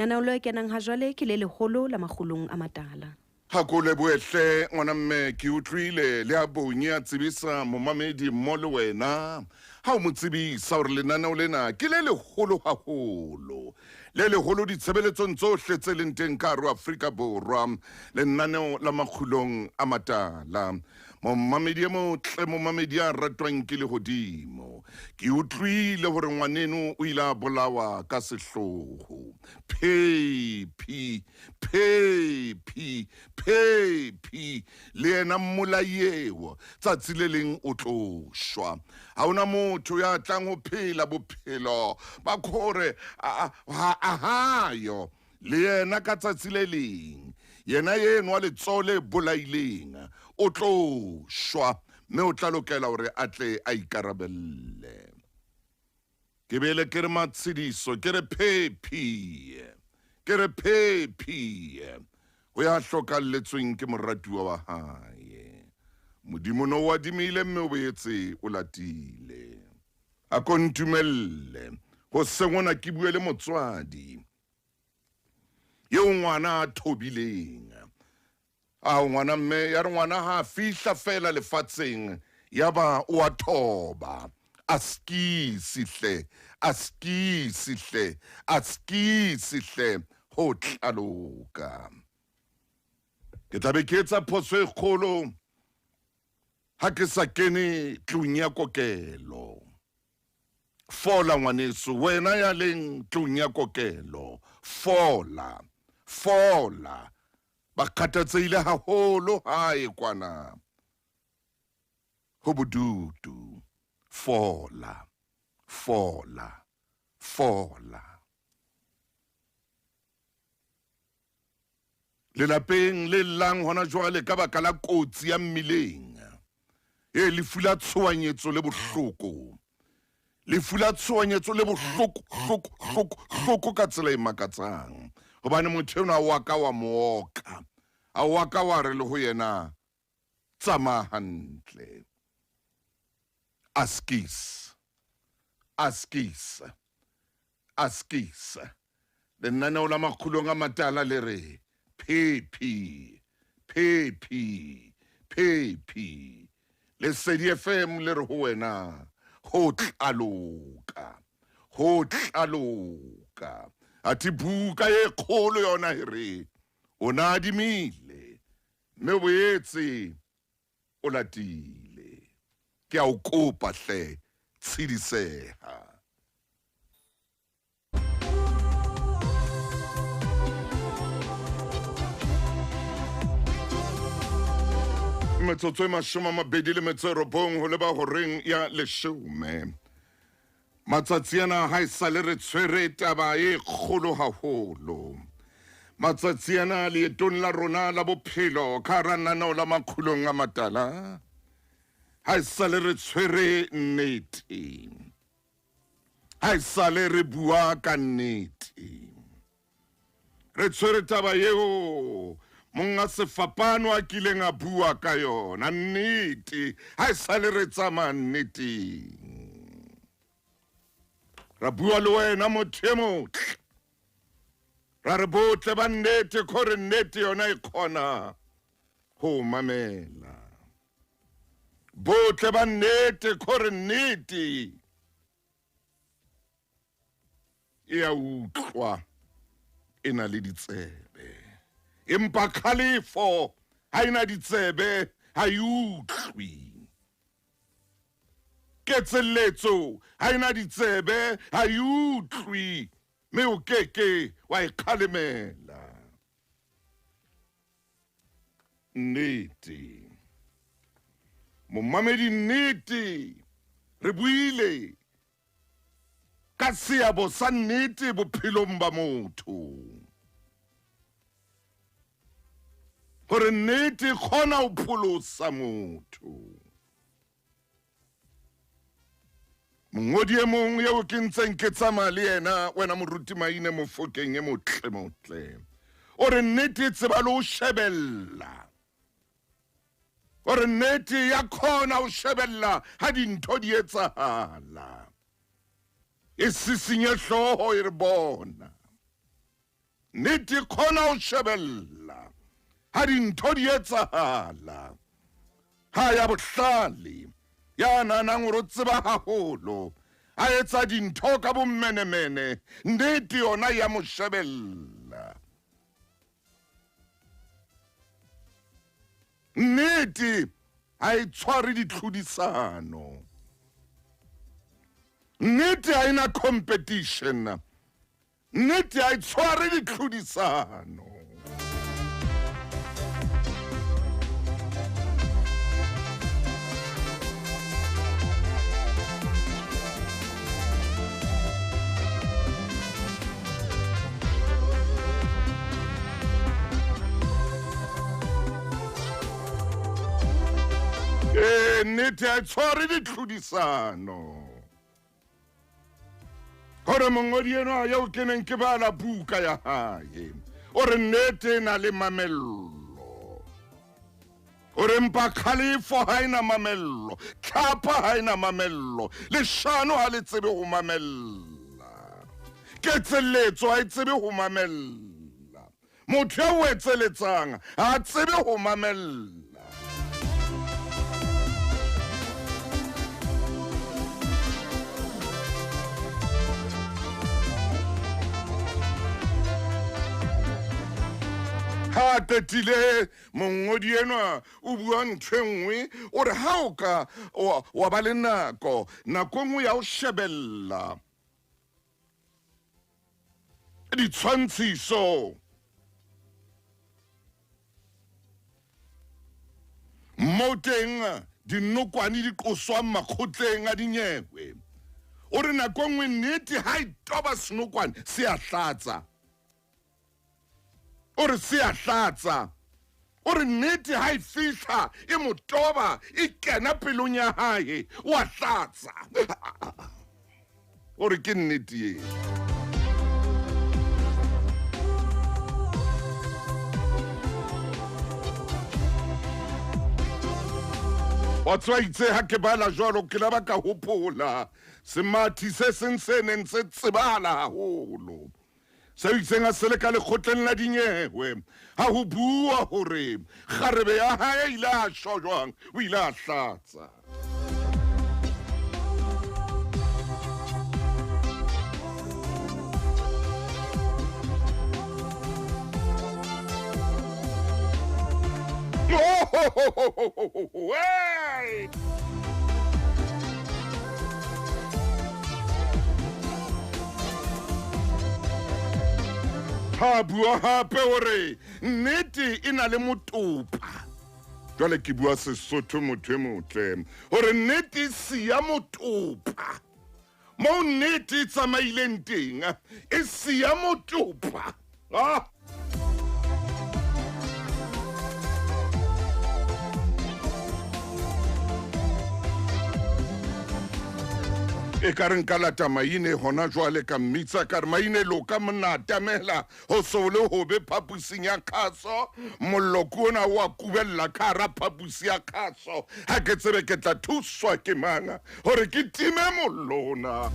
Lenaolo e kenang ha jwale ke le leholo la Makgulong A Matala. Ha ko le boehle ngwana mme ke utlwile le a bonye a tsebisa momamedi mmo le wena ha o mo tsebisa hore lenaneo lena ke le leholo haholo le leholo ditshebeletsong tsohle tse leng teng ka hare ho Afrika Borwa lenaneo la Makgulong A Matala. Momamedi e motle momamedi a ratwang ke lehodimo ke utlwile hore ngwaneno o ile a bolawa ka sehloho phephi le yena mmolai eo tsatsi le leng o tlo shwa ha ona motho ya tlang ho phela bophelo ba khore ahayo le yena ka tsatsi le leng yena yeno wa letsole bolaileng o tlo shwa mme o tla lokela hore a tle a ikarabelle ke bele ke re matshidiso ke re phephi ho ya hlokalletsweng ke moratuwa wa hae modimo no wa dimile mme o boetse o latile a kontumelle ho sengona ke bue le motswadi yeo ngwana a thobileng ngwana mme ya re ngwana ha fihla fela lefatsheng ya ba o a thoba askisihle ho tlaloka ke tlabe ke etsa phoso e kgolo ha ke sa kene tlung ya kokelo fola ngwaneso wena ya leng tlung ya kokelo fola ba kgathatseile haholo hae kwana ho bodutu fola lelapeng le lang hona jwale ka baka la kotsi ya mmileng lefu la tshohanyetso le bohloko lefu la tshohanyetso le bohloko ka tsela e makatsang hobane motho enwa wa ka wa mooka a wa ka wa re le ho yena tsamaya hantle askis lenaneo la Makgulong A Matala le re phephi Lesedi FM le re ho wena ho tlaloka ati buka e kgolo yona here o na adimile mme o boetse o latile ke a o kopa hle tshidiseha metsotso e 29 ho leba horeng ya leshome matsatsi ana ha esale re tshwere taba e kgolo haholo matsatsi ana leetong la rona la bophelo ka hara lenaneo la Makgulong A Matala ha esale re tshwere nnete ha esale re bua ka nnete re tshwere taba eo monga sefapano a kileng a bua ka yona nnete ha esale re tsamaya nnete ra bua le wena motho e motle ra re botle ba nnete khore nnete yona e khona ho mamela botle ba nnete khore nnete e a utlwa e na le ditsebe empa khalifo ha ina ditsebe ha utlwi ketseletso ha ina ditsebe ha utlwi me o keke wa ikhalemela nnete momamedi nnete re buile ka seabo sa nnete bophelong ba motho hore nnete khona ho pholosa motho mongodi e mong yeo ke ntseng ke tsamaya le yena wena moruti maine mofokeng e motle o re nnete e tseba le ho shebella o re nnete ya khona ho shebella ha dintho di etsahala e sisinye hlooho e re bona nnete kgona ho shebella ha dintho di etsahala ha ya bohlale ya nanang hore o tseba haholo a etsa dintho ka bommenemene nnete yona ya mo shebella nnete a e tshware ditlhodisano nnete ha ena competition nnete a e tshware ditlhodisano nnete a e tshware ditlhodisano gore mongodi eno ya o keneng ke bala buka ya hae o re nnete e na le mamello o re mpa kgalefo ha ena mamello tlhapa ha ena mamello leshano ha le tsebe ho mamella ketseletso ha e tsebe ho mamella motho ya o etseletsang ha a tsebe ho mamella ha qetile mongodi enwa o bua ntho e nngwe o re ha o ka wa ba le nako nngwe ya o shebella ditshwantshiso mo teng dinokwane di qoswang makgotleng a dinyewe o re nako nngwe nnete ha e toba senokwane se a hlatsa o re se a hlatsa o re nnete ha e fihla e mo toba e kena pelong ya hae o a hlatsa o re ke nnete ye wa tswa itse ha ke bala jwalo ke la ba ka hopola semathi se seng se neng se tsebala haholo se itseng a sele ka lekgotleng la dinyewe ha ho bua hore kgarebe ya hae ile a shwa jwang o ile a hlatsa hey! ha bua hape hore nnete e na le motopa jwale ke bua Sesotho motho e motle hore nnete e siya motopa mo nnete e tsamaileng teng e siya motopa e ka reng ka lata maine hona jwale ka mmitsa ka re maine loka mona atamela ho sole ho be phapusing ya khaso mollo ke ona wa kubella ka ra phapusi ya khaso ha ke tsebe ke tla thuswa ke manga hore ke time mollona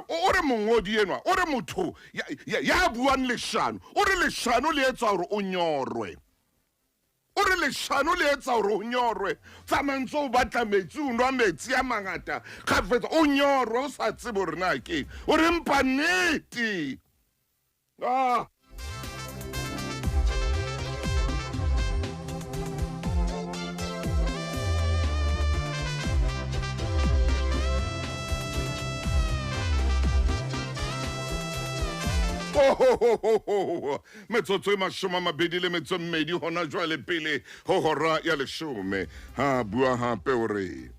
ore mongodi enwa ore motho ya buang leshano ore leshano le etsa hore o nyorwe ore leshano le etsa hore o nyorwe tsamantse o batla metsi o nwa metsi a mangata ga fetsa o nyorwe o sa tsebe hore na ke ore mpa nnete metsotso e 22 hona jwale pele ho hora ya 10 ha bua hape ore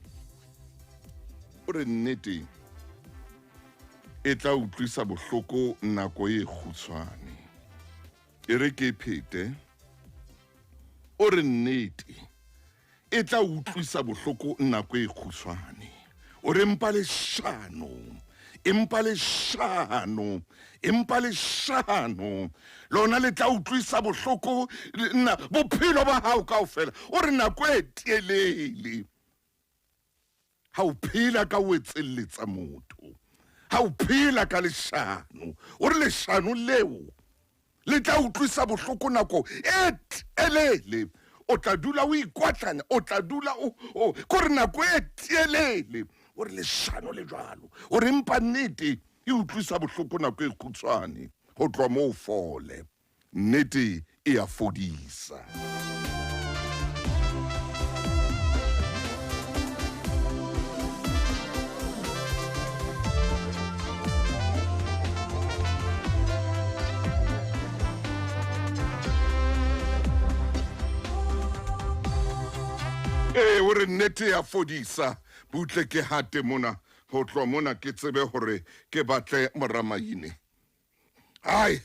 nnete e tla utlwisa bohloko nako e kgutshwane e re ke phete ore nnete e tla utlwisa bohloko nako e kgutshwane ore mpa leshano empa leshano lona le tla utlwisa bohloko nna bophelo ba hao kaofela o re nako e telele ha o phela ka o etselletsa motho ha o phela ka leshano o re leshano leo le tla utlwisa bohloko nako e telele o tla dula o ikwatlana o tla dula o kore nako e telele o re leshano le jwalo o re mpa nnete e utlwisa bohloko nako e khutshwane ho tloha moo fole nnete e a fodisa. O re nnete ya fodisa butle ke hate mona ho tloha mona ke tsebe hore ke batle moramaine ai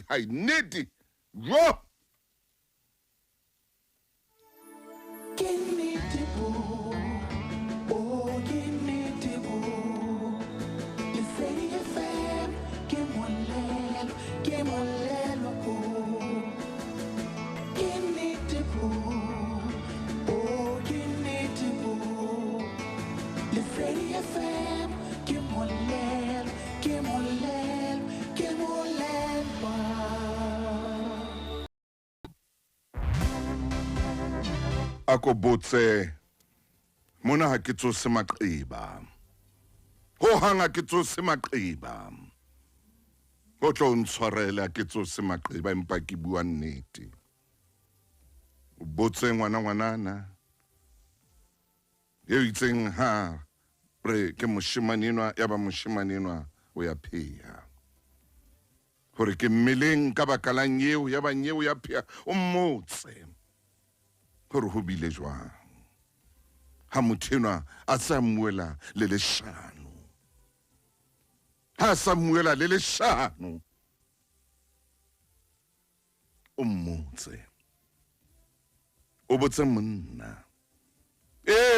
hai nnete jo ako botse mona ha ke tsose maqeba ho hanga ke tsose maqeba o tlo ntshwarela ke tsose maqeba empa ke bua nnete o botse ngwanana yo itseng ha pre ke moshimanenwa ya ba moshimanenwa o ya phea hore ke mmeleng ka bakalang eo ya ba nyeo ya phea o mmotse hore ho bile jwang ha mothenwa a sa mmuela le leshano ha sa mmuela le leshano o mmotse o botse monna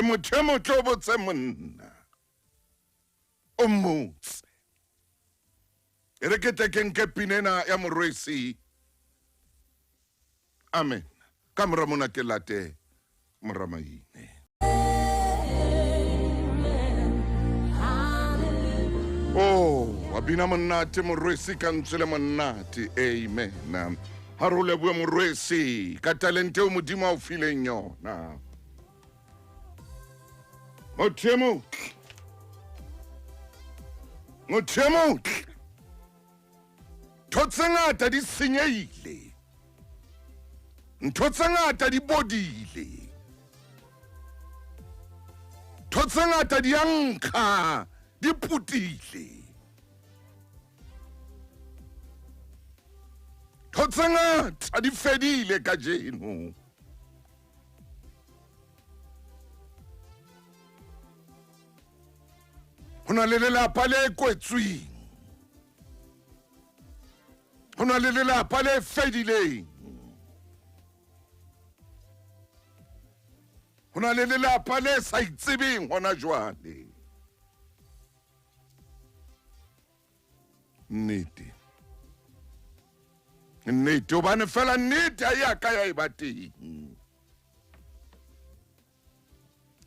mothemo tlo botse monna o mmotse re ke ke pinena ya morwesi amen ka mora mona ke late moramaine. Wabina monate morwesi ka ntswele monate amen ha re lebohe morwesi ka talente o modimo a o fileng yona mothemo thotse ngata di senyeile ntho tse ngata di bodile ntho tse ngata di ankha di putile ntho tse ngata di fedile ka jeno hona le lelapa le kwetsweng hona le lelapa le fedileng hona le lelapa le sa itsebeng hona jwale nnete hobane fela nnete a ya ka ya e ba teng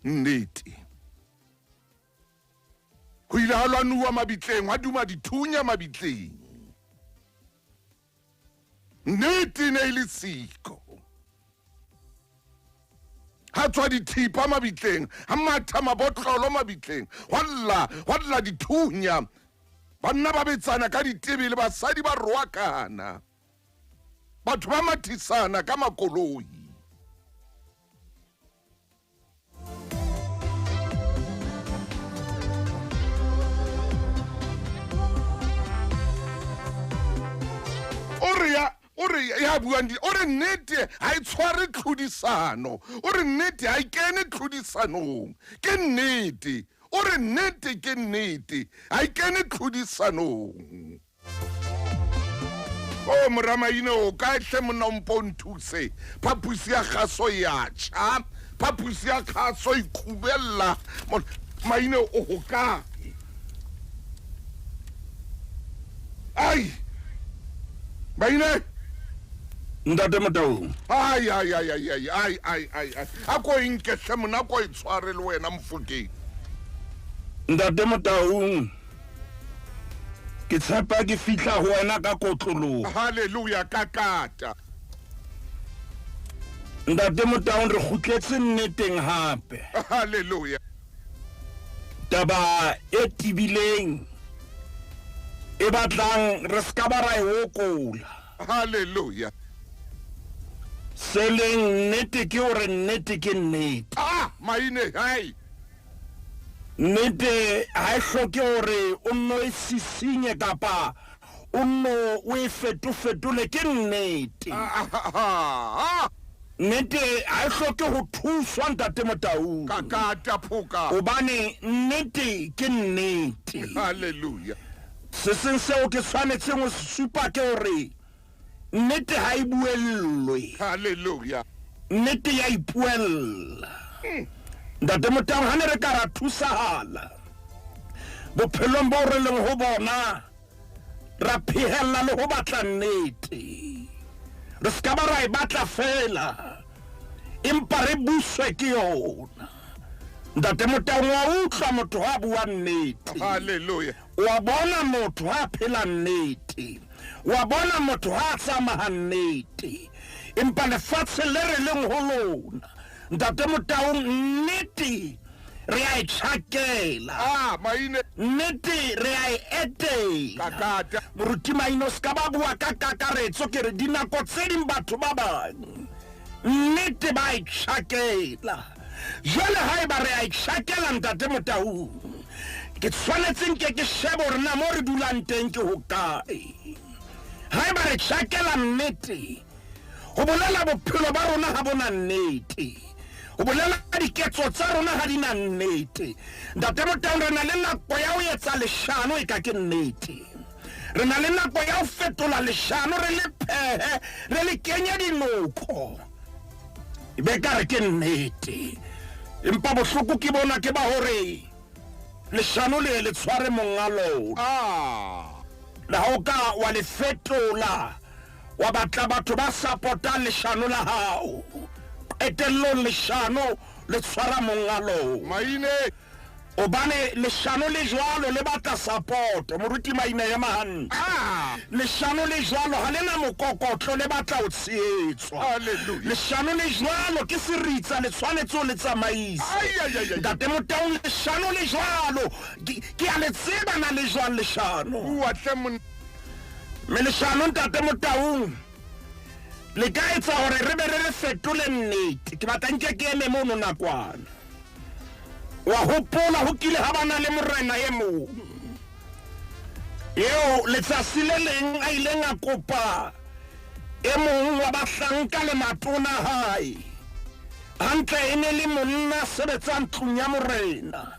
nnete ho ile ha lwanuwa mabitleng wa duma dithunya mabitleng nnete ne ile siko ha tswa dithipa mabitleng ha matha mabotlolo mabitleng walla dithunya banna ba betsana ka ditebele basadi ba roakana batho ba mathisana ka makoloi ore ya buang o re nnete ha e tshware tlhodisano o re nnete ha e kene tlhodisanong ke nnete o re nnete ke nnete ha e kene tlhodisanong o moramaine o ka hle mona o mpo nthuse phapusi ya gaso ya tjha phapusi ya kgaso ikhubella maine o hokae ai maine Ntate Motaung. ai a ko inkehle mona ko itshware le wena mfokeng Ntate Motaung. Ke tshepa ke fihla ho wena ka kotloloho. haleluya kakata Ntate Motaung re kgutletse nneteng hape. haleluya Taba e tibileng e batlang re ska ba ra e hokola. haleluya Seleng nnete ke hore nnete ke nnete. maine hai Nnete ha e hloke hore o nno e sisinye kapa o nno o e fetofetole ke nnete. Nnete ha e hloke ho thuswa Ntate Motaung. kakata phoka Hobane nnete ke nnete. haleluya Se seng seo ke tshwanetseng ho se supa ke hore nnete ha e buellwe. haleluya Nnete ya ipuella. Ntate Motaung ha ne re ka ra thusahala bophelong bo re leng ho bona ra phehella le ho batla nnete. Re ska ba ra e batla fela empa re buswe ke yona. Ntate Motaung wa utlwa motho ha bua nnete. haleluya Wa bona motho ha phela nnete. Wa bona motho ha tsamaya nnete. Empa lefatshe le re leng ho lona Ntate Motaung nnete re a e tjhakela. maine Nnete re a e etela. kakata Moruti Maino ska ba bua ka kakaretso ke re dinako tse ding batho ba bang nnete ba e tjhakela. Jwale haeba re a e tjhakela Ntate Motaung ke tshwanetseng ke shebe hore na mo re dulang teng ke hokae. Haeba re tjhakela nnete ho bolela bophelo ba rona ha bona nnete. Ho bolela diketso tsa rona ha di na nnete. Ntate Motaung re na le nako ya ho etsa leshano e ka ke nnete. Re na le nako ya ho fetola leshano re le phehe re le kenye dinoko. Ebe ka re ke nnete. Empa bohloko ke bona ke ba hore leshano le tshware monga lona. La ho ka wa le fetola wa batla batho ba support-a leshano la hao. Etellong leshano le tshwara monga lona. maine Obane leshano le jwalo le batla support. Moruti Maina ya mahanna. Leshano le jwalo ha lena mokokotlo le batla ho tshehetswa. haleluya Leshano le jwalo ke seritsa le tshwanetse ho le tsamaisa. Ntate Motaung leshano le jwalo ke a le tseba na le jwalo leshano. bua hle mon Me leshano Ntate Motaung le ka etsa hore re be re fetole nnete. Ke batla nke ke eme mono nakwana. Wa hopola ho kile ha bana le morena e mong eo letsatsi le leng a ileng a kopa e mong wa bahlanka le matona hae hantle e ne le monna sebetsang tlung ya morena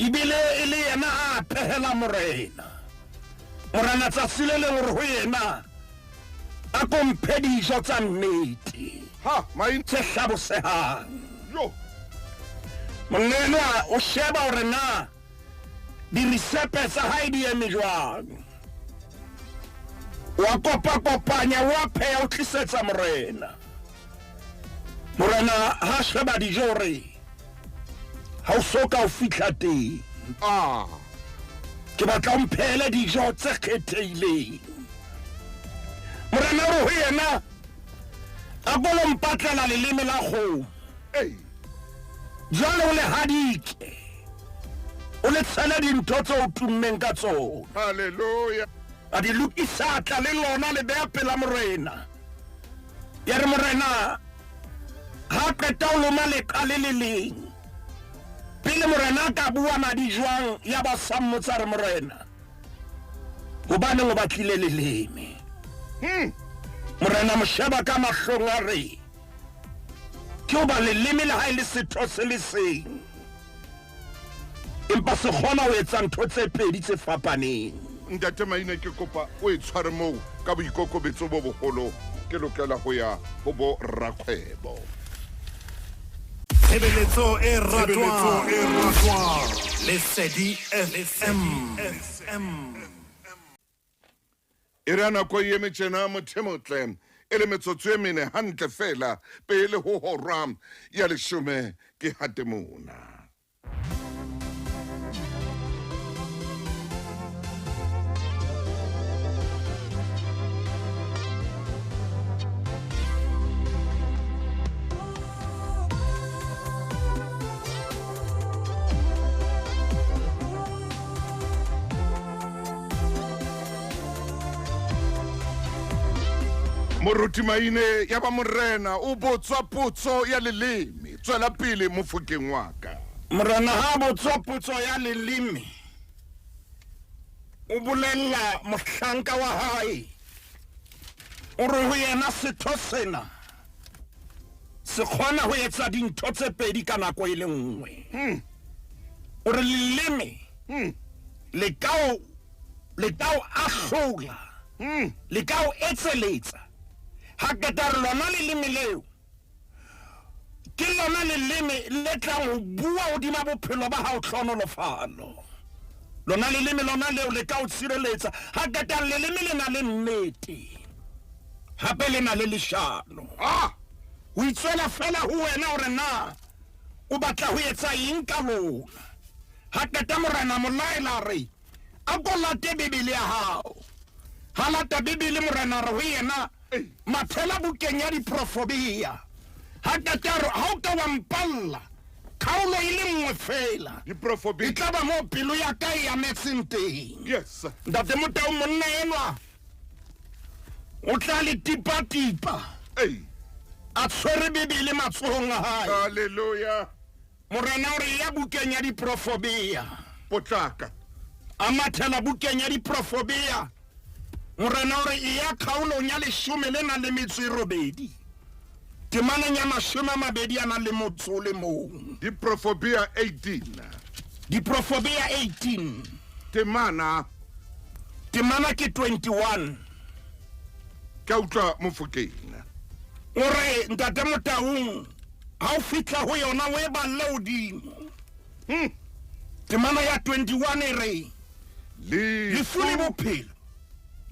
ibile e le yena a phehela morena tsatsi le leng hore ho yena a komphe dijo tsa nnete maine tse hlabosehang. yo Monenwa o sheba hore na dirisepe tsa hae di eme jwang. Wa kopanya wa pheha o tlisetsa morena. Morena ha sheba dijo hore ha o soka o fihla teng. Ke batla o mphele dijo tse kgethehileng. Morena o ho yena a bolo mpatlela leleme la kgomo. Jwale o le hadike o le tshela dintho tse o tummeng ka tsona. haleluya A di lokisa tla le lona le beha pela morena. Ya re morena ha qeta o loma le qale le leng pele morena ka bua madi jwang ya ba sammotsa re morena hobane o batlile leleme. Morena mo sheba ka mahlong a re ke o ba leleme le ha ile setho se le seng empa se kgona ho etsa ntho tse pedi tse fapaneng. Ntate Maina ke kopa o e tshware moo ka boikokobetso bo bogolo ke lokela go ya ho bo rakgwebo. Tshebeletso e ratwang Lesedi FM. E re nako e emetšena mothemotle e le metsotso e mene hantle fela pele ho hora ya 10 ke hate mona. Moruti Maine ya ba morena o botswa potso ya leleme tswela pele mofokeng wa ka. Morena ha botswa potso ya leleme o bolella mohlanka wa hae o re ho yena setho sena se kgona ho etsa dintho tse pedi ka nako e le nngwe. O re leleme le kao ahlola le kao etseletsa ha keta lona leleme leo ke lona leleme le tlang ho bua hodima bophelo ba hao hlonolofalo. Lona leleme lona leo le ka o tshireletsa ha keta leleme le na le nnete hape le na le leshano. O itswela fela ho wena hore na o batla ho etsa eng ka lona. Ha keta morena molaela re a ko late Bibele ya hao. Ha lata Bibele morena re ho yena mathela bukeng ya diprofobia. Ha keta ha o ka wa mpalla khaolo ile nngwe fela Diprofobia e tla ba mo pelo ya ka ya metseng teng. Yes. Ntate motao monna enwa o tla le tipa a tshwere Bibele matsohong a hae. Hallelujah. Morena o re ya bukeng ya diprofobia Potlaka. a mathela bukeng ya diprofobia. Morena o re ya khaolong ya 18 temaneng ya 21 Diprofobia 18. diprofobia 18 Temana ke 21. ka utlwa mofokeng. O re ntate motaung ha o fitla ho yona o e balle hodimo. Temana ya 21 e re lefu le bophelo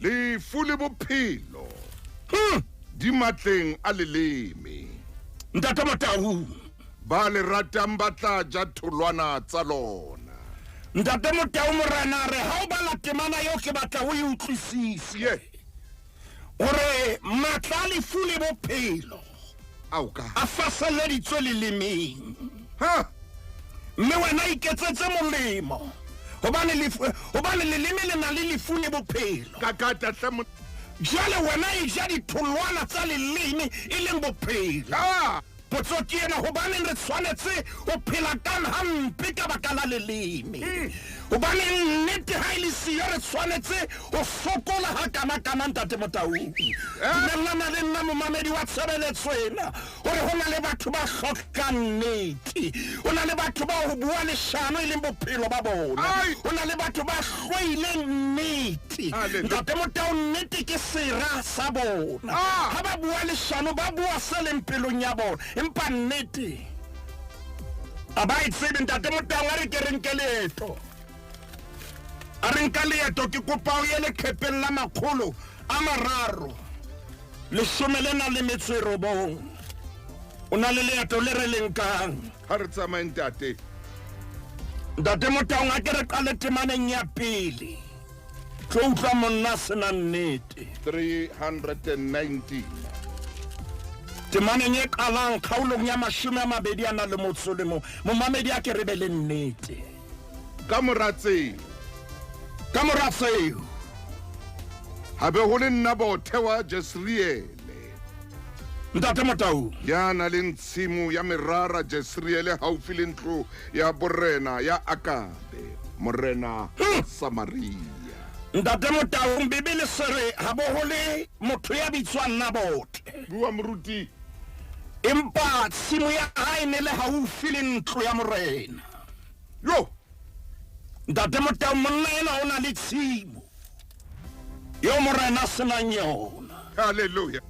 Lefu le bophelo di matleng a leleme. ntate motaung Ba le ratang ba tla ja tholwana tsa lona. ntate motaung morena re ha o bala temana yo ke batla ho e utlwisise. Ye. Ore matla lefu le bophelo Auka. a faseleditswe lelemeng. Ha. Mme wena iketsetse molemo hobane leleme le na le lefu le bophelo. Kakata tla Jale wena e ja ditholwana tsa leleme e leng bophelo. Potso ke ena hobane re tshwanetse o phela kan hampe ka baka la leleme. Hobane nnete ha ile siyo re tshwanetse o sokola ha kana ntate motaung. Nna le nna momamedi wa tshebeletso ena hore hona le batho ba hlokang nnete. Hona le batho ba ho bua leshano e leng bophelo ba bona. Hona le batho ba hloileng nnete. Ntate motaung nnete ke sera sa bona. Ha ba bua leshano ba bua se leng pelong ya bona. Empa nnete a ba itsebe ntate motaung a re ke re nke leeto. A re nka leeto ke kopa o ye leqhepeng la Makgulong A Matala 19. O na le leeto le re lenkang. ha re tsamaya ntate. Ntate motaung a ke re qale temaneng ya pele tlo utlwa monna sena nnete. 319. Temaneng e qalang khaolong ya 21 momamedi a ke re be le nnete. Ka moratseng Ka mora tseo ha be ho le nna bothe wa Jesriele ntate motaung ya na le ntshimo ya merara Jesriele haufi le ntlo ya borena ya Akabe morena wa Samaria. ntate motaung Bibele sere ha bo hole motho ya bitswang Nabote. Bua moruti. Empa tshimo ya hae ne le haufi le ntlo ya morena. Yo. Ntate motaung monna ena o na le tshimo yo morena senang yona. Hallelujah.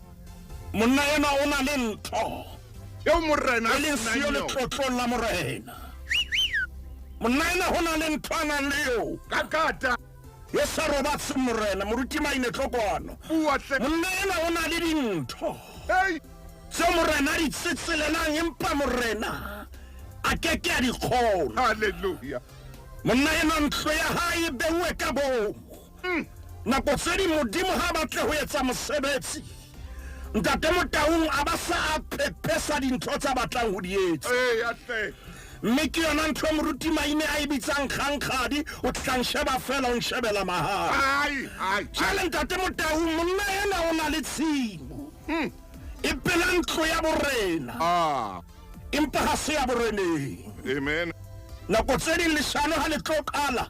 Monna ena o na le ntho eo morena e leng sio letlotlong la morena. Monna ena ho na le ntho a nang le eo kakata e sa robatse morena moruti maine tlokwana. bua hle Monna ena ho na le dintho hey tseo morena a di tsetselelang empa morena a keke a di kgolwa. hallelujah Monna ena ntlo ya hae e beuwe ka bomo. Nako tse di modimo ha batle ho etsa mosebetsi, ntate Motaung a ba sa a phepesa dintho tsa batlang ho di etsa. hey atle Mme ke yona ntho e moruti maine a e bitsang kgangkgadi, o tlang sheba fela o nshebela mahala. ai Jale ntate Motaung monna ena o na le tshimo e pela ntlo ya borena empa ha se ya boreneng. amen Nako tse di leshano ha le tlo qala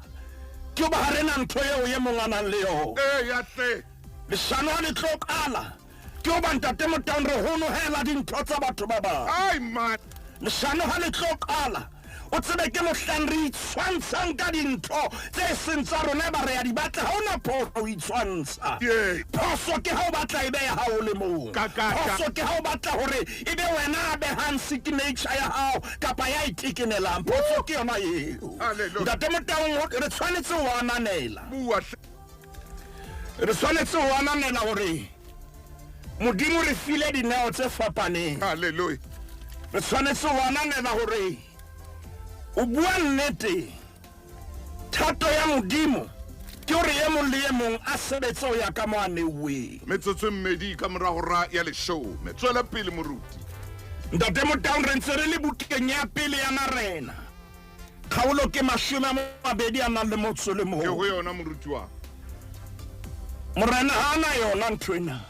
ke ba harena ntho eo ye monganang le yona. hey atle Leshano ha le tlo qala ke ba ntate Motaung re hono hela dintho tsa batho ba bang. ai man Leshano ha le tlo qala o tsebe ke mohlang re itshwantshang ka dintho tse seng tsa rona ba re ya di batla ha ona phoso o itshwantsha. Yeah. Phoso ke ha o batla e be ya hao le mong. Phoso ke ha o batla hore e be wena a behang signature ya hao kapa ya itekenelang. Phoso ke yona eo. Hallelujah. Ntate Motaung re tshwanetse ho ananela. bua hle Re tshwanetse ho ananela hore modimo re file dineo tse fapaneng. hallelujah Re tshwanetse ho ananela hore o bua nnete. Thato ya modimo ke hore ye mong le ye mong a sebetse ho ya ka mo a neuweng. metsotso e mmedi ka morago ra ya leshome tswela pele moruti Ntate Motaung re ntse re le bukeng ya pele ya marena. Kgaolo ke 20 a nang le motso le ke ho mong. yona moruti wa Morena ha ana yona nthwena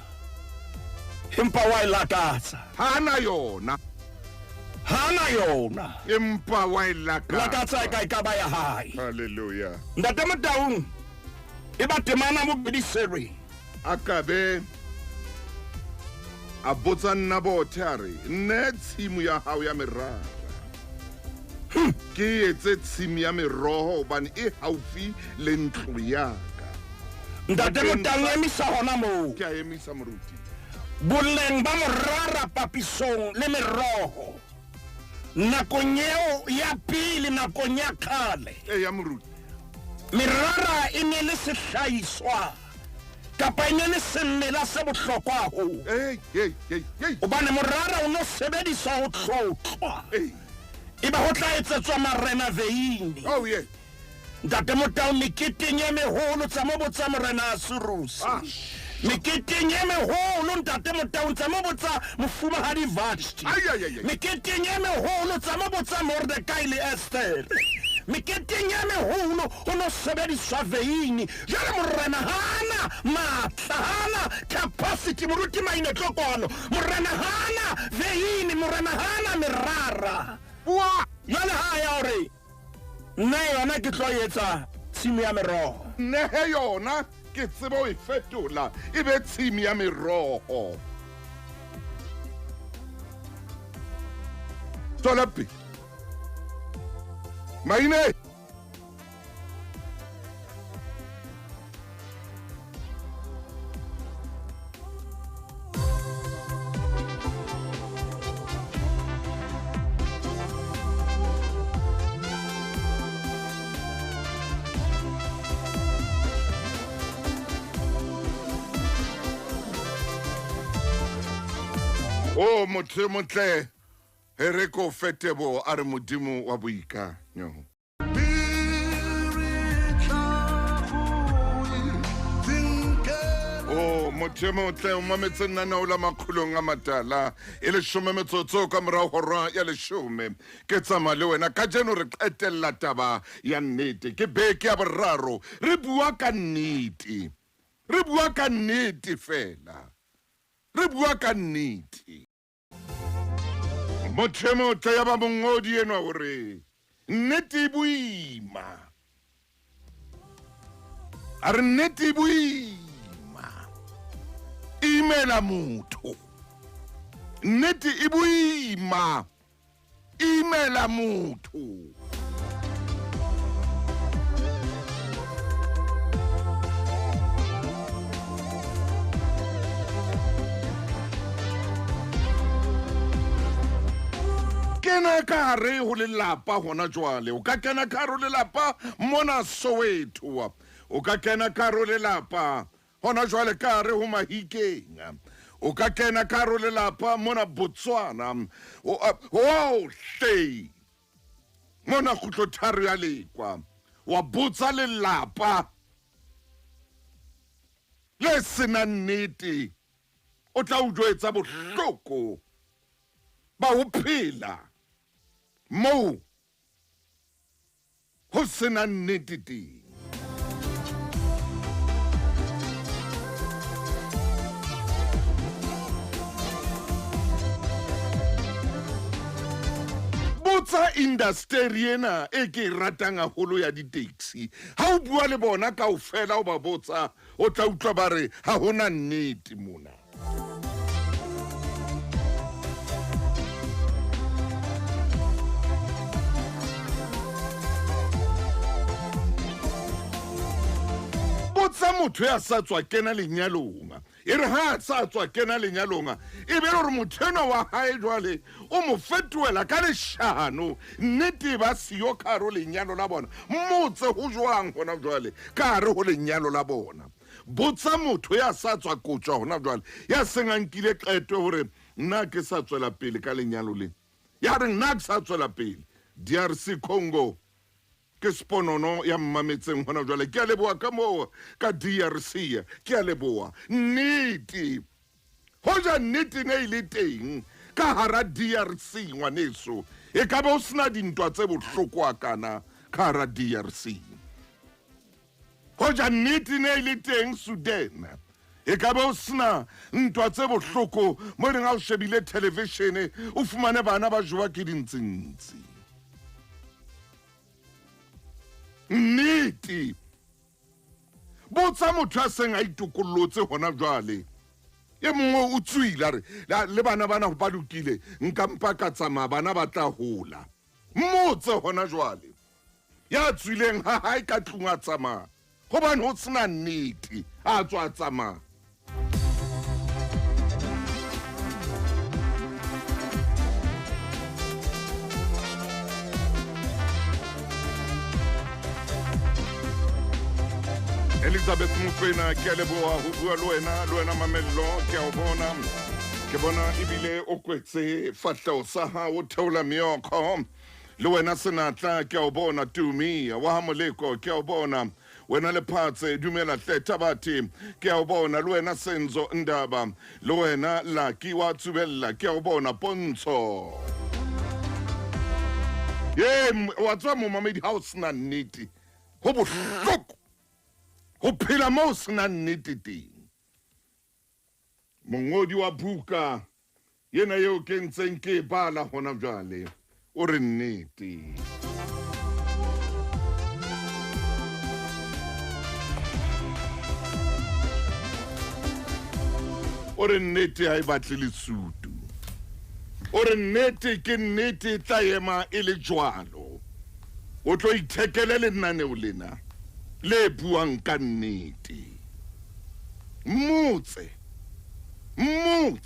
empa wa e lakatsa. hana yona Ha ana yona empa wa e lakatsa e ka ba ya hae. hallelujah Ntate Motaung e ba temana bobedi sere. a ka be a botsa nna bothe a re nne tshimo ya hao ya merara ke etse tshimo ya meroho hobane e haufi le ntlo ya ka Ntate Motaung emisa hona moo. ke a emisa moruti Boleng ba morara papisong le meroho nakong eo ya pele nakong ya kgale. e ya moruti Merara e ne le sehlahiswa kapa e ne le semela se bohlokwa haholo. hey Hobane morara o no sebediswa ho tlotlwa hey eba ho tla etsetswa marena veini. oh yeah Ntate Motaung meketeng e meholo tsa mo botsa morena a Serusi. Meketeng e meholo ntate Motaung tsa mo botsa mofumahadi Vashti. Ai. Meketeng e meholo tsa mo botsa Mordekai le Esther. Meketeng e meholo ho no sebediswa veini. Jwale morena hana matla hana capacity moruti maine tlokolo. Morena hana veini, morena hana merara. bua Jwale ha ya hore nna yona ke tlo etsa tshimo ya meroho. nehe yona ke tseba ho e fetola e be tshimi ya meroho tswela pele maine o motho e motle he re ko fetebo a re modimo wa boikanyo o motho e motle o mametse nnanao la Makgulong A Matala e leshome metsotso ka morao hora ya leshome ke tsamaya le wena ka jeno re qetella taba ya nnete ke beke ya boraro re bua ka nnete fela re bua ka nnete motho e motle ya ba mongodi enwa hore nnete e boima a re nnete e boima imela motho nnete e boima imela motho kena ka hare ho lelapa hona jwale o ka kena ka hare ho lelapa mona Soweto o ka kena ka hare ho lelapa hona jwale ka hare ho Mahikeng o ka kena ka hare ho lelapa mona Botswana hle mona Kgutlotharo ya Lekwa wa botsa lelapa le sena nnete o tla o jwetsa bohloko ba ho phela mo ho sena nnete teng. Botsa industry ena e ke ratang haholo ya di-taxi ha o bua le bona kaofela o ba botsa o tla utlwa ba re ha hona nnete mona. Botsa motho ya sa tswa kena lenyalong e re ha sa tswa kena lenyalong e be re motho enwa wa hae jwale o mo fetoela ka leshano nnete ba siyo ka hare ho lenyalo la bona motse ho jwang hona jwale ka hare ho lenyalo la bona. Botsa motho ya sa tswa kotjwa hona jwale ya sengankile qeto hore nna ke sa tswela pele ka lenyalo le ya re nna ke sa tswela pele DRC Congo ke sponono ya mmametseng hona jwale ke a leboa ka mo ka DRC ke a leboa nnete hoja nnete ne ile teng ka hara DRC ngwaneso e ka ba o sena dintwa tse bohloko kana ka hara DRC hoja nnete ne ile teng Sudan e ka ba o sena ntwa tse bohloko mo reng ha o shebile television o fumane bana ba jowa ke dintsintsi nnete. Botsa motho a seng a itokollotse hona jwale e mongwe o tswile re le bana ba lokile nka mpa ka tsamaya bana ba tla hola motse hona jwale ya tswileng ha hae ka tlung a tsamaya hobane ho sena nnete a tswa tsamaya. Elizabeth Mukwena ke a leboa ho bua le wena mamello ke a o bona ke bona ebile o kwetse fahlao sa hao theola meokgo le wena Senatla ke a o bona Tumi wa ha Moleko ke a o bona wena Lephatse dumela hleta bathi ke a o bona le wena Senzo Ndaba le wena Lucky wa Tsubella ke a o bona Pontsho wa tswa mo mamedi house na nnete ho bohloko ho phela mo sena nnete teng. Mongodi wa buka yena yeo ke ntseng ke bala hona jwale o re nnete. O re nnete ha e batle Lesotho. O re nnete ke nnete tla ema e le jwalo o tlo ithekele lenaneo lena le buang ka nnete motse mme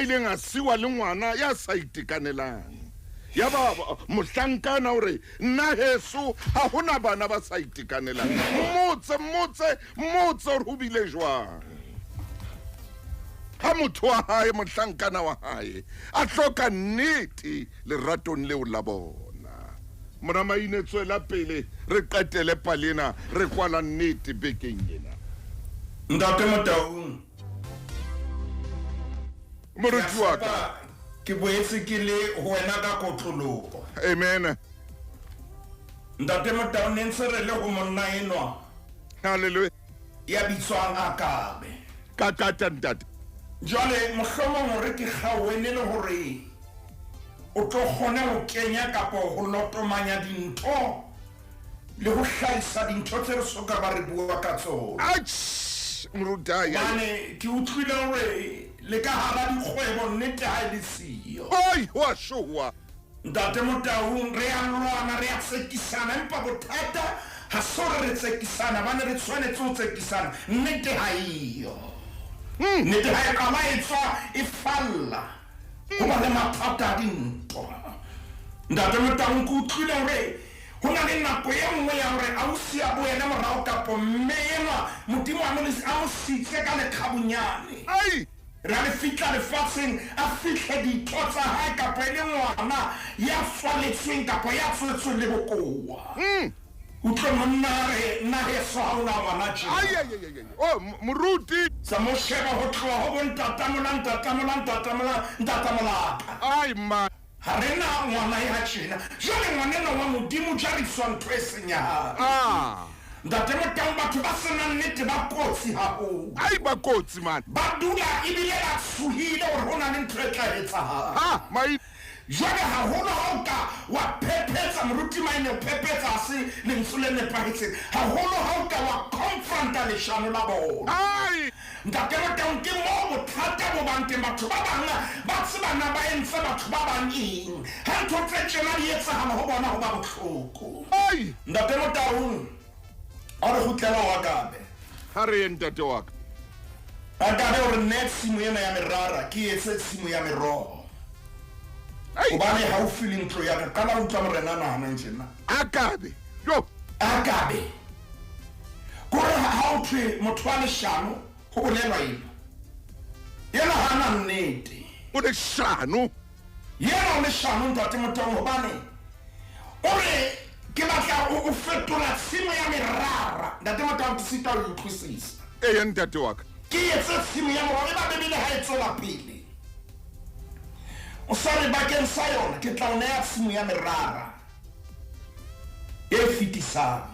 ile nga siwa le ngwana ya sa itekanelang ya ba mohlankana hore nna heso ha hona bana ba sa itekanelang motse re hobile jwang ha motho wa hae mohlankana wa hae a hloka nnete leratong leo la bona. Mona maine tswela pele re qetele palena re kwala nnete bekeng ena. Ntate Motaung Moruti wa ka ke boetse ke le ho wena ka kotloloko. Amen. Ntate Motaung ne ntse re le ho monna enwa Hallelujah ya bitswang Akabe ka ntate jwale mohlomong re ke kgawene le hore o tlo kgona ho kenya kapo ho lotomanya dintho le ho hlahisa dintho tse re soka ba re bua ka tsona. Moruta ya Mane ke utlwile hore le ka hara dikgwebo nnete ha le siyo. oi wa shwa Ntate Motaung re a lwana re a tsekisana empa bothata ha so re tsekisana bane re tshwanetse ho tsekisana nnete ha iyo. Nnete ha e kama e tswa e falla go ba le mathata a dintwa ntate Motaung ke utlwile gore go na le nako e nngwe ya gore ausi a boele morago kapo mme enwa modimo a mo sitse ka lekgabonyane re a le fitlha lefatsheng a fitlhe ditho tsa gae kapo e le ngwana ya faletsweng kapo ya tswetsweng le bokoa utlwe monna re nna heso ga o na ngwana moruti sa mo sheba go tloga go bontatamolaka ga re na ngwana ya tjena jale ngwanena wa modimo jariswa ntho e senyang ntate Motaung batho ba senang nnete ba kotsi haholo ba kotsi man ba dula ebile ba tshohile gore go na le ntho e tla etsagang jale haholo ga o ka wa phephetsa moruti maine o phephetsa a se lentswe le nepagetseng haholo ga o ka wa confronta leshano la bona ntate Motaung ke mo bothata bo bang teng batho ba banga ba tsebana ba entse batho ba bang eng ga ntho tse tjena di etsagala go bona go ba botlhoko ntate Motaung a re gotlela wa kabe ga re ye ntate wa ka a kabe gore nne tshimo ena ya merara ke etse tshimo ya merogo gobane ga o file ntlo ya ka kana o utlwa morena naganang tjena a kabe kore ga o thwe motho wa leshano go bolelwa ena ena ga na nnete o leshano yena o leshano ntate Motaung gobane o re ke batla o fetola tshimo ya merara ntate Motaung ke sita o utlwisisa eye ntate wa ka ke etse tshimo ya merara e ba bebile ga e tswela pele o sa re bakeng sa yona ke tla o neya tshimo ya merara e fetisang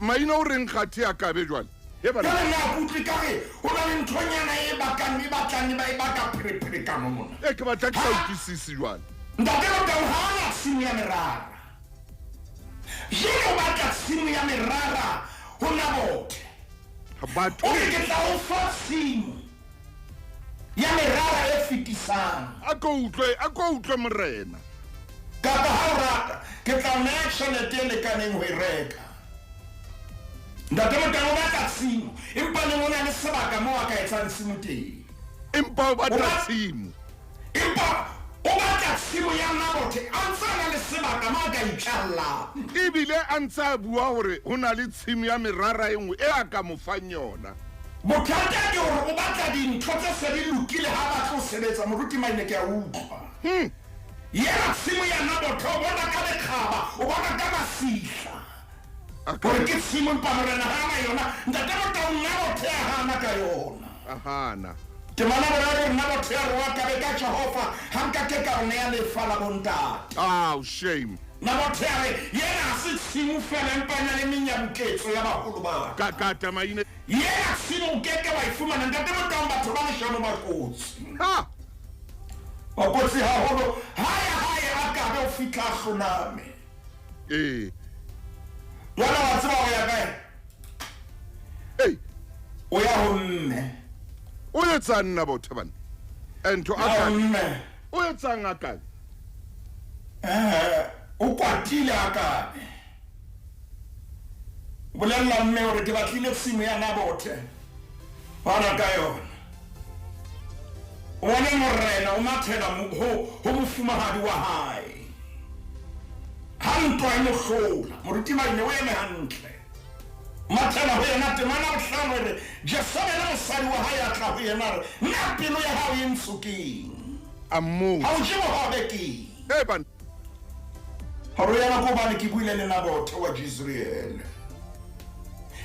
maina o reng kgathe a kabe jwale jale nna kutlwe ka ge go na le nthonyana e batlang e baka pherephrekano mona ke batla ke sa utlwisisi jwale ntate Motaung ga ona tshimo ya merara jale o batla tshimo ya merara go na bothe o re ke tla o fa tshimo ya merara e fetisang a ko utlwe morena kapa ga o rata ke tla o naya tšhelete e lekaneng go e reka ntate Motaung o batla tshimo empa le ngwana le sebaka mo a ka etsang tshimo teng empa o batla tshimo empa o batla tshimo ya nabothe a ntse a na le sebaka mo a ka itlallang ebile a ntse a bua gore go na le tshimo ya merara e nngwe e a ka mo fang yona bothata ke gore o batla dintho tse se di lokile ga ba tlo sebetsa moruti maine ke a utlwa yena tshimo ya nabothe o bona ka lekgaba o bona ka masihla gore ke tshimo empa morena ga ana yona ntate Motaung nabothe a gana ka yona ahana ke mana bona gore nabothe ya roa kabe ka Jehova ga nka ke ka rone ya lefa la bontate shame nabothe a re yena a se tshimo fela empanya le menyabuketso ya bagolo ba ka tamaine yena tshimo o keke wa e fumana ntate Motaung batho ba leshano ba kotsi haholo hae a kabe o fitlha a hloname jana wa tseba go ya kae o ya go mme o etsang nabothe bane ntho mme o etsang a kae o kwatile a kabe bolelela mme gore ke batlile tshimo ya nabothe bana ka yona o bone morena o mathela go mofumagadi wa hae ga ntwa e mohlola moruti maine o eme gantle mathela go yena temana botlhano re jesabele mosadi wa hae a tla go yena re nna pelo ya gago e ntshokeng ga o je bogobe keng ga ro yana ko bane ke buile le nabothe wa Jezreele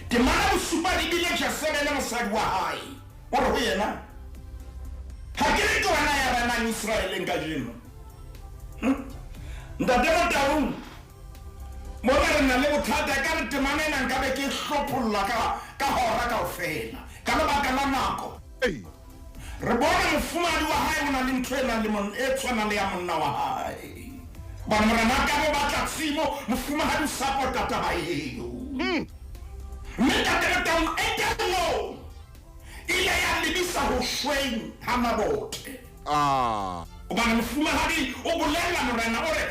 temana bosupa di bile jesabele mosadi wa hae o re go yena ga ke re ke wana ya banang Israeleng ka jeno ntate Motaung mona re na le bothata ka re temana ena nkabe ke hlopolola ka hora kaofela ka lebaka la nako re bona mofumadi wa hae o na le ntho e tshwanang le ya monna wa hae bana morena ka bo batla tshimo mofumadi o support-a taba eo mme ntate Motaung e telo ile ya lebisa ho shweng ha nabothe obana mofumahadi o bolela morena ore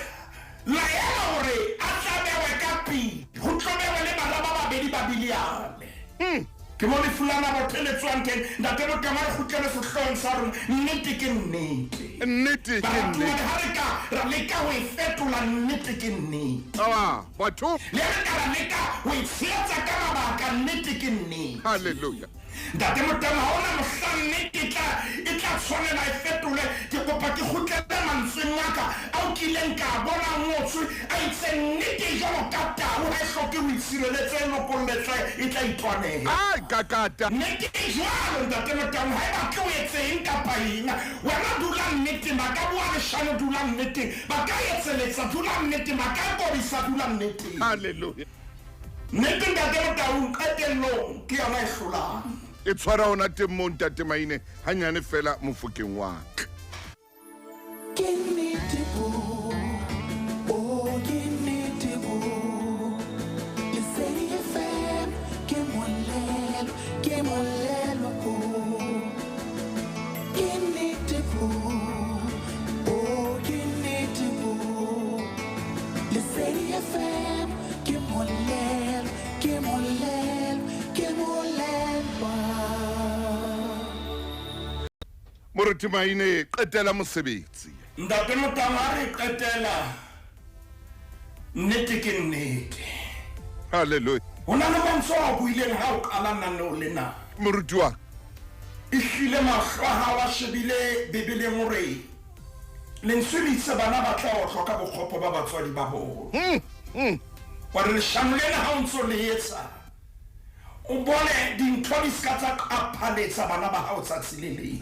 la yena gore a tlabewe ka pele go tlobewe le bana ba babedi ba biliane ke mo le fulana botheletswang teng ntate Motama re kgutlele sehlong sa rona nnete ke nnete nnete ke nnete ha re ka ra leka ho e fetola nnete ke nnete batho le re ka ra leka ho e tshehetsa ka mabaka nnete ke nnete haleluya ntate Motama ha ona mohlang nnete e tla tshwanela e fetole ke kopa ke kgutlele mantsweng a ka ao kileng ka bona ngotswe a itseng nnete jwalo ka tau ha e hloke ho itshireletse e lokolletswe e tla itwanela ai kakata nnete e jwalo ntate Motama ha e batle o etse eng kapa eng wena dula nnete ba ka bua leshano dula nnete ba ka etseletsa dula nnete ba ka kobisa dula nnete haleluya nnete ntate Motama qetellong ke yona e hlolang e tshwara ona teng mo ntate Maine hanyane fela mofokeng wa ka Moruti Maine qetela mosebetsi ntate Motama re qetela nnete ke nnete haleluya hona le bontsho a buileng ha o qalana no lena moruti wa e hlile mahlo ha wa shebile bibeleng hore lentswe le itse bana ba tla o hloka bokgopo ba batswadi ba bona wa re leshano lena ha o ntso le etsa o bone dintho di ska tsa qapaletsa bana ba hao tsatsi le leng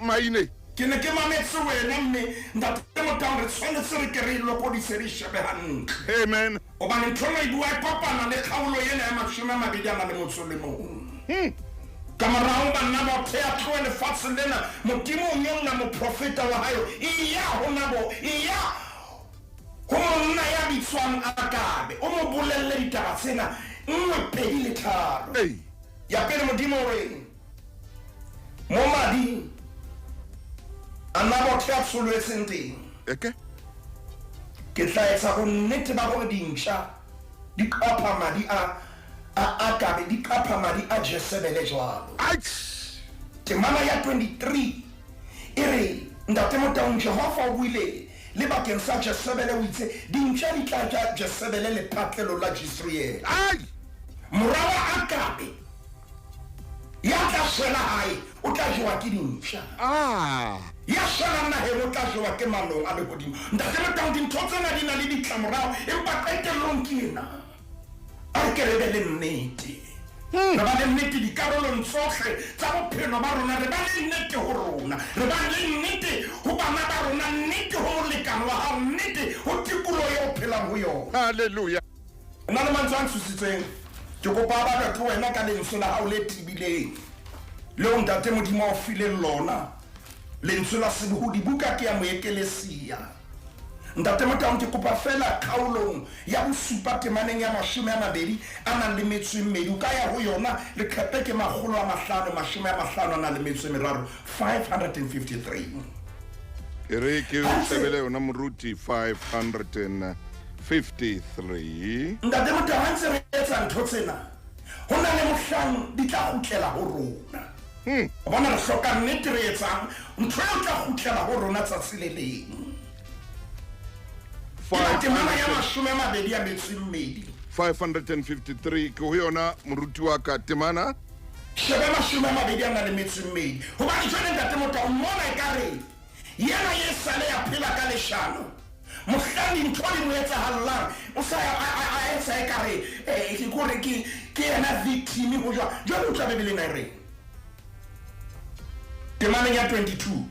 Maine ke ne ke mametse wena mme ntate Motama re tshwanetse re ke re lokodise re shebe hantle amen obane ntho e bua e kopana le kgaolo ena ya 21 ka morao banna ba thea tlohe lefatshe lena modimo o nyolla moprofeta wa hayo iya hona bo iya ho monna ya bitswang Akabe o mo bolelle ditaba tsena nngwe pedi le tharo ya pele modimo re mo madi anabo thea tsolwetseng teng ke tla etsa go nnete ba gore dintsha di qapha madi a Akabe di qapha madi a Jezebele jwalo temana ya 23 ere ntate Motama Jehova o buile le bakeng sa Jezebele o itse dintsha di tla ja Jezebele le phatlelo la Jezreel morawa Akabe ya tla shela hae o tla jowa ke dintsha ya shela naheng o tla jowa ke malong a lehodimo ntate Motama dintho tsena di na le ditlamorao empa qetellong ke ena a ke re be le nnete re ba le nnete dikarolong tsohle tsa bophelo ba rona re ba le nnete ho rona re ba le nnete ho bana ba rona nnete ho molekano wa hao nnete ho tikolo eo phelang ho yona haleluya nna le mantswe a ntshositseng ke kopa ba ka wena ka lentswe la hao le tibileng leo ntate Modimo o file lona lentswe la sebohodi buka ke ya moekelesia ntate Motama ke kopa fela kgaolong ya bosupa temaneng ya 20 a nang le metso e mmedi o ka ya ho yona le kgepe ke 553 e re ke shebele yona moruti 553 ntate Motama ntse re etsa ntho tsena ho na le mohlang di tla kgutlela ho rona bona re hloka nnete re etsang ntho e tla kgutlela ho rona tsatsi le leng 553 ke ho yona moruti wa ka temana shebe 22 hobane jwale ntate Motama mmona e kare yena ye sale ya phela ka leshano mohlani ntho di mo etsahallang o sa a etsa e kare ke kore ke yena victim ho jwa jwale o tla bebele na re temana ya 22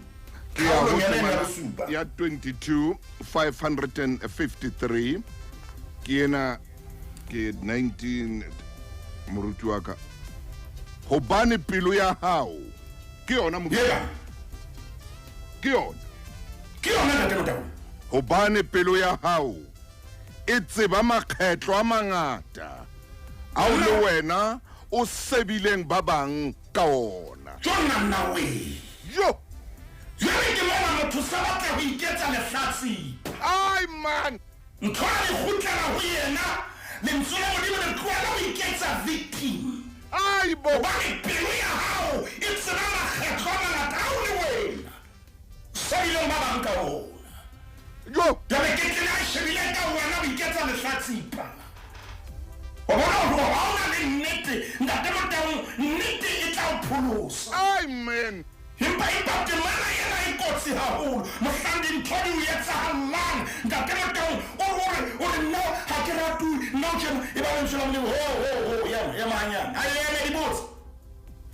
ya 22 553 ke yena ke 19 moruti wa ka hobane pelo ya hao ke yona ke yona ntate Motama hobane pelo ya hao e tseba makgetlo a mangata a le wena o sebileng ba bang ka ona jona nawe yo jwale ke mona motho sa batla ho iketsa lefatshe ai man ntho a le kgutlela ho yena lentswe la Modimo le tloela ho iketsa victim ai bo gobane pelo ya hao e tseba makgetlo a mangata a o le wena sebileng ba bang ka ona yo jabe ke tsela a shebile ka wena o iketsa lehlatsipa o bona gore ga o na le nnete ntate Motaung nnete e tla o pholosa amen empa temana ena e kotsi haholo mohlang dintho di o etsahallang ntate Motaung o re nna ha ke ratue nna o tjena e ba lentswela molemo ya mahanyane a eme dibotsa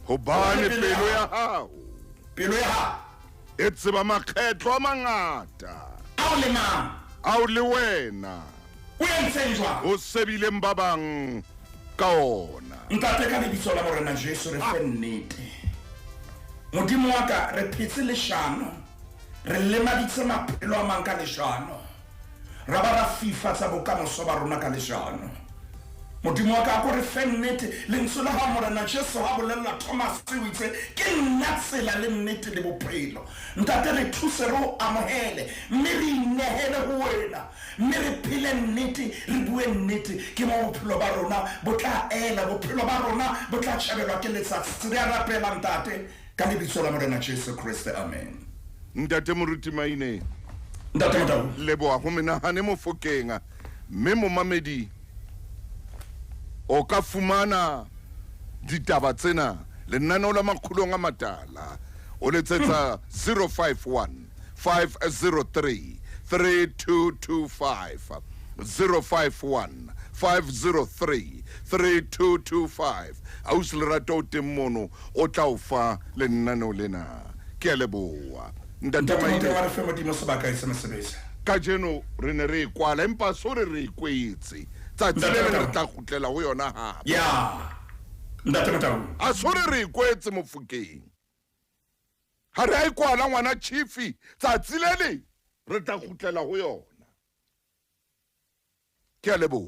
hobane pelo ya hao pelo ya hao e tseba makgetlo a mangata a o le mang a o le wena o entseng jwang o sebileng ba bang ka ona ntate ka lebitso la morena Jesu re fe nnete modimo wa ka re phetse leshano re lemaditse maphelo a mang ka leshano ra ba ra fifatsa bokamoso ba rona ka leshano modimo wa ka ko re fe nnete lentswe la ha morena Jesu ha bolella Thomas o itse ke nna tsela le nnete le bophelo ntate re thuse re o amohele mme re inehele ho wena mme re phele nnete re bue nnete ke mo bophelo ba rona bo tla ela bophelo ba rona bo tla tjhabelwa ke letsatsi re a rapela ntate ka lebitso la morena Jesu Kriste amen ntate moruti maine ntate Motaung leboa go menagane mofokeng mme momamedi o ka fumana ditaba tsena lenaneo la Makgulong A Matala o letsetsa 051 503 3225 051 503 3225 a o se lerato o teng mono o tla o fa lenaneo lena ke a leboa ntate maine wa re fe modimo sebaka e se mesebetsi ka jeno re ne re ikwala empa so re ikwetse tsatsi le re tla gutlela go yona hape ya ntate Motaung a so re ikwetse mofokeng ha re a ikwala ngwana chifi tsatsi le le re tla gutlela go yona ke a leboa